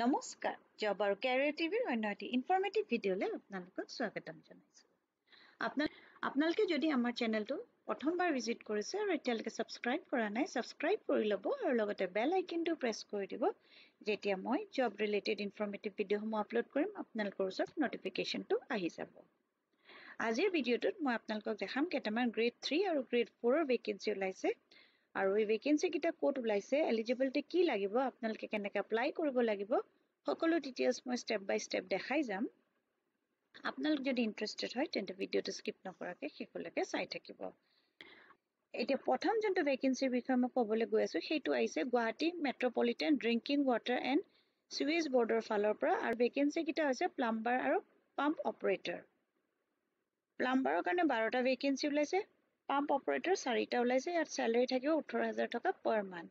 নমস্কাৰ জব আৰু কেৰিয়াৰ টিভিৰ অন্য এটি ইনফৰমেটিভ ভিডিঅ'লৈ আপোনালোকক স্বাগতম জনাইছোঁ। আপোনালোকে যদি আমাৰ চেনেলটো প্ৰথমবাৰ ভিজিট কৰিছে আৰু এতিয়ালৈকে ছাবস্ক্ৰাইব কৰা নাই ছাবস্ক্ৰাইব কৰি ল'ব আৰু লগতে বেল আইকনটো প্ৰেছ কৰি দিব যেতিয়া মই জব ৰিলেটেড ইনফৰমেটিভ ভিডিঅ'সমূহ আপলোড কৰিম আপোনালোকৰ ওচৰত নটিফিকেশ্যনটো আহি যাব। আজিৰ ভিডিঅ'টোত মই আপোনালোকক দেখাম কেইটামান গ্ৰেড 3 আৰু গ্ৰেড 4ৰ ভেকেঞ্চি ওলাইছে আৰু এই ভেকেঞ্চি কেইটা ক'ত ওলাইছে এলিজিবিলিটি কি লাগিব আপোনালোকে কেনেকৈ এপ্লাই কৰিব লাগিব সকলো ডিটেইলছ মই ষ্টেপ বাই ষ্টেপ দেখাই যাম। আপোনালোক যদি ইণ্টাৰেষ্টেড হয় তেন্তে ভিডিঅ'টো স্কিপ নকৰাকৈ শেষলৈকে চাই থাকিব। এতিয়া প্ৰথম যোনটো ভেকেঞ্চিৰ বিষয়ে মই ক'বলৈ গৈ আছোঁ সেইটো আহিছে গুৱাহাটী মেট্ৰপলিটেন ড্ৰিংকিং ৱাটাৰ এণ্ড সুৱেজ বৰ্ডৰ ফালৰ পৰা আৰু ভেকেঞ্চি কেইটা হৈছে প্লাম্বাৰ আৰু পাম্প অপাৰেটৰ। প্লাম্বাৰৰ কাৰণে 12টা ভেকেঞ্চি ওলাইছে, পাম্প অপাৰেটৰ 4টা ওলাইছে, ইয়াত চেলাৰী থাকিব 18,000 টকা পাৰ মান্থ।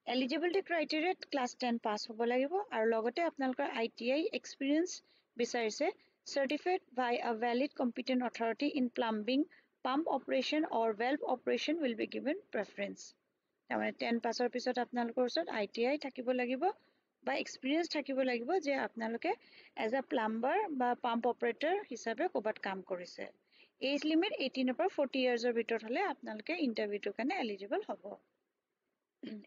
এলিজিবিলিটি ক্ৰাইটেৰিয়াত ক্লাছ 10 পাছ হ'ব লাগিব আৰু লগতে আপোনালোকৰ ITI এক্সপিৰিয়েঞ্চ বিচাৰিছে certified by a valid competent authority in plumbing, pump operation or valve operation will be given preference. তাৰমানে 10 পাছৰ পিছত আপোনালোকৰ ওচৰত ITI থাকিব লাগিব বা এক্সপিৰিয়েঞ্চ থাকিব লাগিব যে আপোনালোকে এজ এ প্লাম্বাৰ বা পাম্প অপাৰেটৰ হিচাপে ক'ৰবাত কাম কৰিছে। এজ লিমিট 18 পৰা 40 ইয়াৰ্ছৰ ভিতৰত হ'লে আপোনালোকে ইণ্টাৰভিউটোৰ কাৰণে এলিজিবল হ'ব।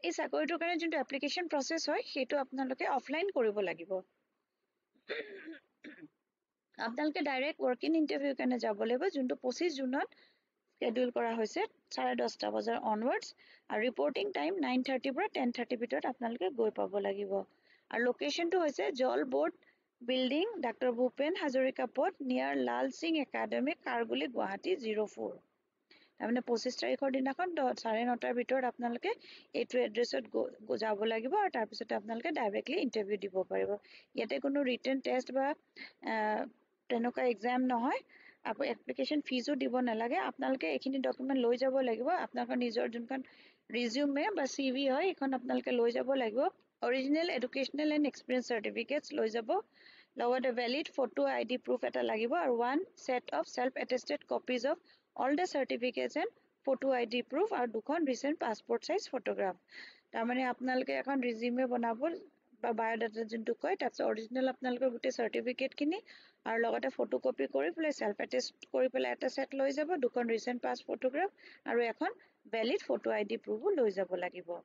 এই চাকৰিটোৰ কাৰণে যোনটো এপ্লিকেশ্যন প্ৰচেছ হয় সেইটো আপোনালোকে অফলাইন কৰিব লাগিব। আপোনালোকে ডাইৰেক্ট ৱৰ্ক ইন ইণ্টাৰভিউৰ কাৰণে যাব লাগিব যোনটো 25 জুনত স্কেডিউল কৰা হৈছে 10:30 বজাৰ অনৱাৰ্ডছ আৰু ৰিপৰ্টিং টাইম 9:30 পৰা 10:30 ভিতৰত আপোনালোকে গৈ পাব লাগিব। আৰু লোকেশ্যনটো হৈছে জল board building doctor Bhupen Hazarika পথ নিয়াৰ লাল সিং একাডেমি কাৰগুলি গুৱাহাটী 04। তাৰমানে 25 তাৰিখৰ দিনাখন 9:30 ভিতৰত আপোনালোকে এইটো এড্ৰেছত যাব লাগিব আৰু তাৰপিছতে আপোনালোকে ডাইৰেক্টলি ইণ্টাৰভিউ দিব পাৰিব। ইয়াতে কোনো ৰিটেন টেষ্ট বা তেনেকুৱা এক্সাম নহয়, আকৌ এপ্লিকেশ্যন ফিজো দিব নালাগে। আপোনালোকে এইখিনি ডকুমেণ্ট লৈ যাব লাগিব। আপোনালোকৰ নিজৰ যোনখন ৰিজিউমে বা CV হয় এইখন আপোনালোকে লৈ যাব লাগিব। Original educational and experience certificates লৈ যাব, লগতে ভেলিড ফটো ID প্ৰুফ এটা লাগিব আৰু 1 set of self-attested copies of all the certificates and photo ID proof আৰু 2খন ৰিচেণ্ট পাছপৰ্ট চাইজ ফটোগ্ৰাফ। তাৰমানে আপোনালোকে এখন ৰিজিউমে বনাব বা বায়'ডাটা যোনটো কয় তাৰপিছত অৰিজিনেল আপোনালোকৰ গোটেই চাৰ্টিফিকেটখিনি আৰু লগতে ফটোকপি কৰি পেলাই চেল্ফ এটেষ্ট কৰি পেলাই এটা ছেট লৈ যাব, 2খন ৰিচেণ্ট পাছ ফটোগ্ৰাফ আৰু এখন ভেলিড ফটো ID প্ৰুফো লৈ যাব লাগিব।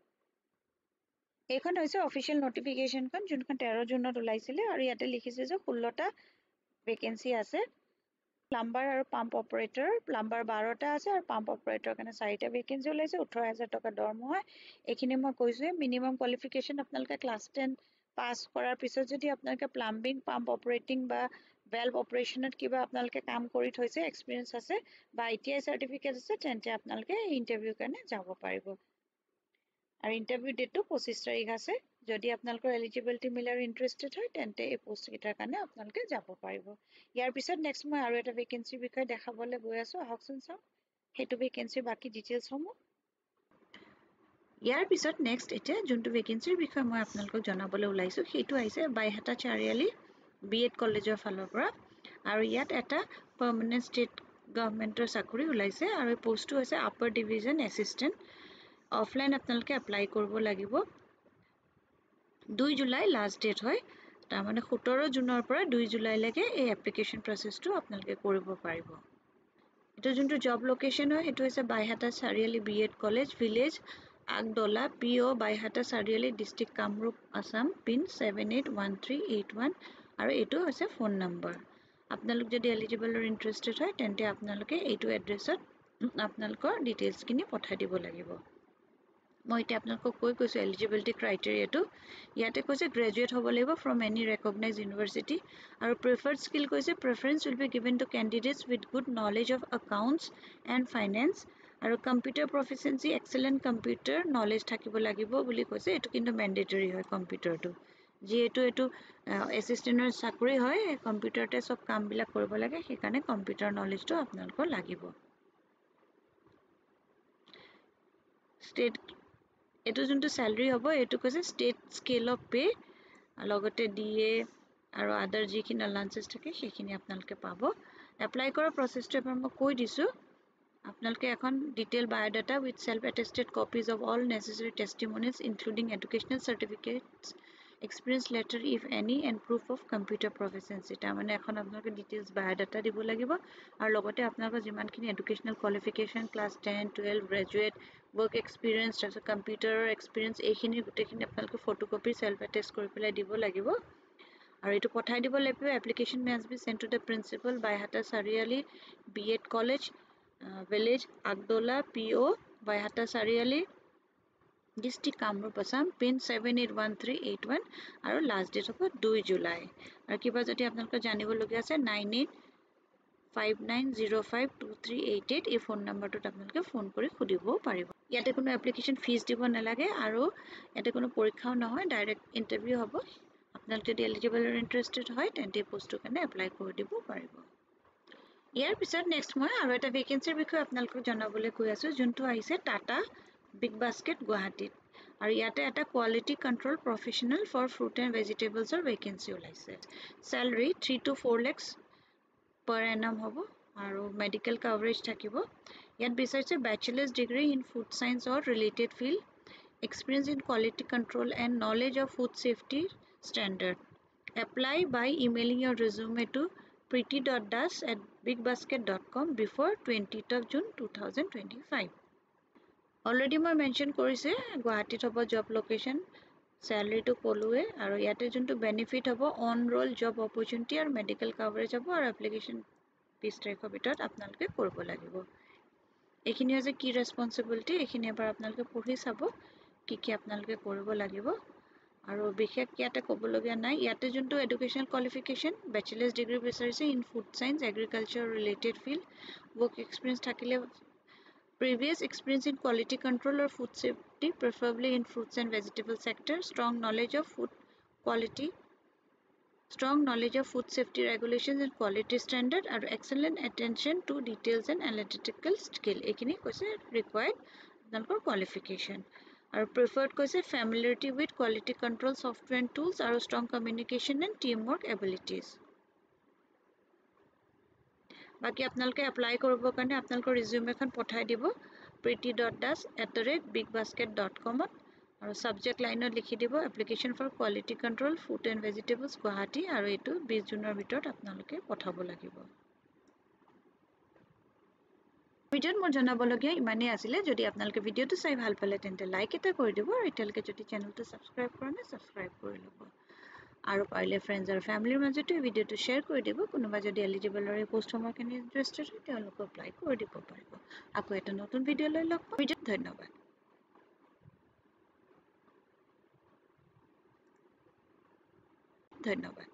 এইখন হৈছে অফিচিয়েল নটিফিকেশ্যনখন যোনখন 13 জুনত ওলাইছিলে আৰু ইয়াতে লিখিছে যে 16টা ভেকেঞ্চি আছে। প্লাম্বাৰ আৰু পাম্প অপাৰেটৰ প্লাম্বাৰ 12টা আছে আৰু পাম্প অপাৰেটৰ কাৰণে 4টা ভেকেঞ্চি ওলাইছে, 18,000 টকা দৰমহা। এইখিনি মই কৈছোঁৱে মিনিমাম কোৱালিফিকেশ্যন আপোনালোকে ক্লাছ 10 পাছ কৰাৰ পিছত যদি আপোনালোকে প্লাম্বিং পাম্প অপাৰেটিং বা ভেলভ অপাৰেশ্যনত কিবা আপোনালোকে কাম কৰি থৈছে এক্সপিৰিয়েঞ্চ আছে বা ITI চাৰ্টিফিকেট আছে তেন্তে আপোনালোকে ইণ্টাৰভিউৰ কাৰণে যাব পাৰিব। আৰু ইণ্টাৰভিউ ডেটটো 25 তাৰিখ আছে। যদি আপোনালোকৰ এলিজিবিলিটি মিলে আৰু ইণ্টাৰেষ্টেড হয় তেন্তে এই পোষ্টকেইটাৰ কাৰণে আপোনালোকে যাব পাৰিব। ইয়াৰ পিছত নেক্সট মই আৰু এটা ভেকেঞ্চিৰ বিষয়ে দেখাবলৈ গৈ আছোঁ, আহকচোন চাওঁ সেইটো ভেকেঞ্চিৰ বাকী ডিটেইলছসমূহ। ইয়াৰ পিছত নেক্সট এতিয়া যোনটো ভেকেঞ্চিৰ বিষয়ে মই আপোনালোকক জনাবলৈ ওলাইছোঁ সেইটো আহিছে বাইহাটা চাৰিআলি BEd কলেজৰ ফালৰ পৰা আৰু ইয়াত এটা পাৰ্মানেণ্ট ষ্টেট গভৰ্ণমেণ্টৰ চাকৰি ওলাইছে আৰু এই পোষ্টটো হৈছে আপাৰ ডিভিজন এছিষ্টেণ্ট। অফলাইন আপোনালোকে এপ্লাই কৰিব লাগিব। 2 জুলাই লাষ্ট ডেট হয়, তাৰমানে 17 জুনৰ পৰা 2 জুলাইলৈকে এই এপ্লিকেশ্যন প্ৰচেছটো আপোনালোকে কৰিব পাৰিব। এইটো যোনটো জব লোকেশ্যন হয় সেইটো হৈছে Baihata Chariali BEd college village Agdala PO Baihata Chariali district Kamrup Assam pin 781381 আৰু এইটো হৈছে ফোন নম্বৰ। আপোনালোক যদি এলিজিবল আৰু ইণ্টাৰেষ্টেড হয় তেন্তে আপোনালোকে এইটো এড্ৰেছত আপোনালোকৰ ডিটেইলছখিনি পঠাই দিব লাগিব। মই এতিয়া আপোনালোকক কৈ কৈছোঁ এলিজিবিলিটি ক্ৰাইটেৰিয়াটো। ইয়াতে কৈছে গ্ৰেজুৱেট হ'ব লাগিব ফ্ৰম এনি ৰেকগনাইজ ইউনিভাৰ্চিটি আৰু প্ৰিফাৰ্ড স্কিল কৈছে preference will be given to candidates with good knowledge of accounts and finance আৰু computer proficiency excellent computer knowledge থাকিব লাগিব বুলি কৈছে। এইটো কিন্তু মেণ্ডেটৰী হয় কম্পিউটাৰটো, যিহেতু এইটো এছিষ্টেণ্টৰ চাকৰি হয় কম্পিউটাৰতে চব কামবিলাক কৰিব লাগে সেইকাৰণে কম্পিউটাৰ নলেজটো আপোনালোকৰ লাগিব। ষ্টেট এইটো যোনটো চেলাৰী হ'ব এইটো কৈছে ষ্টেট স্কেল অফ পে লগতে DA আৰু আদাৰ যিখিনি এলাউঞ্চেছ থাকে সেইখিনি আপোনালোকে পাব। এপ্লাই কৰাৰ প্ৰচেছটো এবাৰ মই কৈ দিছোঁ। আপোনালোকে এখন detail biodata with self attested copies of all necessary testimonials including educational certificates experience letter if any and proof of computer proficiency তাৰমানে এখন আপোনালোকে details biodata দিব লাগিব আৰু লগতে আপোনালোকৰ যিমানখিনি educational qualification class 10 12 graduate work experience তাৰপিছত computer experience এইখিনি গোটেইখিনি আপোনালোকে photocopy self attest কৰি পেলাই দিব লাগিব আৰু এটো পঠাই দিব লাগিব application must be sent to the principal Baihata Sariali B.Ed College village Agdola PO Baihata Sariali district Kamrup Assam pin 781381 আৰু last date হ'ব 2 July আৰু কিবা যদি আপোনালোকৰ জানিব লগিয়া আছে 9859052388 এই ফোন নম্বৰটোত আপোনালোকে ফোন কৰি খুদিব পাৰিব ইয়াতে কোনো এপ্লিকেশন ফিজ দিব নালাগে আৰু ইয়াতে কোনো পৰীক্ষাও নহয় ডাইৰেক্ট ইন্টাৰভিউ হ'ব আপোনালোকে যদি এলিজিবল আৰু ইন্টাৰেষ্টেড হয় তেন্তে পোষ্টৰ কাৰণে এপ্লাই কৰি দিব পাৰিব ইয়াৰ পিছত নেক্সট মই আৰু এটা ভেকেন্সিৰ বিষয়ে আপোনালোকক জনাবলৈ কৈ আছো যোনটো আহিছে টাটা বিগ বাস্কেট গুৱাহাটীত আৰু ইয়াতে এটা quality control professional for fruit and ভেজিটেবলছৰ ভেকেন্সি ওলাইছে salary 3 to 4 lakhs per annum হ'ব আৰু মেডিকেল কভাৰেজ থাকিব ইয়াত বিচাৰিছে bachelor's degree in food science or related field experience in quality control and knowledge of food safety standard apply by emailing your resume to preeti.das@bigbasket.com before 20th of June 2025 already মই mention কৰিছে গুৱাহাটীত হ'ব job location salary to কলুৱে আৰু ইয়াতে যোনটো benefit হ'ব on roll job opportunity আৰু medical coverage হ'ব আৰু এপ্লিকেশন 20 তাৰিখৰ ভিতৰত আপোনালোকে কৰিব লাগিব এইখিনি হৈছে কি ৰেসপন্সিবিলিটি এইখিনি এবাৰ আপোনালোকে পঢ়ি চাব কি আপোনালোকে কৰিব লাগিব আৰু বিশেষ ইয়াতে ক'বলগীয়া নাই ইয়াতে যোনটো এডুকেশনাল কোৱালিফিকেশন ব্যাচেলাৰ্ছ ডিগ্ৰী বিচাৰিছে in food science agriculture related field work experience থাকিলে previous experience in quality control or food safety preferably in fruits and vegetable sector strong knowledge of food quality strong knowledge of food safety regulations and quality standard and excellent attention to details and analytical skill ekini koise required আপোনালোকৰ qualification আৰু preferred koise familiarity with quality control software and tools আৰু strong communication and teamwork abilities বাকি আপোনালোকে apply কৰিবৰ কাৰণে আপোনালোকৰ resume এখন পঠাই দিব preeti.das@bigbasket.com আৰু সাবজেক্ট লাইনত লিখি দিব application for quality control food and vegetables Guwahati আৰু এটো 20 জুনৰ ভিতৰত আপোনালোকে পঠাব লাগিব ভিডিঅ'ত মই জনাবলগীয়া ইমানেই আছিলে যদি আপোনালোকে ভিডিঅ'টো চাই ভাল পালে তেন্তে লাইক এটা কৰি দিব আৰু এতিয়ালৈকে যদি চেনেলটো সাবস্ক্ৰাইব কৰা নাই সাবস্ক্ৰাইব কৰি ল'ব আৰু পাৰিলে ফ্ৰেণ্ডছ আৰু ফ্যামিলিৰ মাজতে ভিডিঅ'টো শেয়াৰ কৰি দিব কোনোবা যদি এলিজিবল আৰু পোষ্ট হোমৰ কাৰণে ইন্টাৰেষ্টেড হয় তেওঁলোকে এপ্লাই কৰি দিব পাৰিব আকৌ এটা নতুন ভিডিঅ' লৈ লগ পাম ধন্যবাদ ধন্যবাদ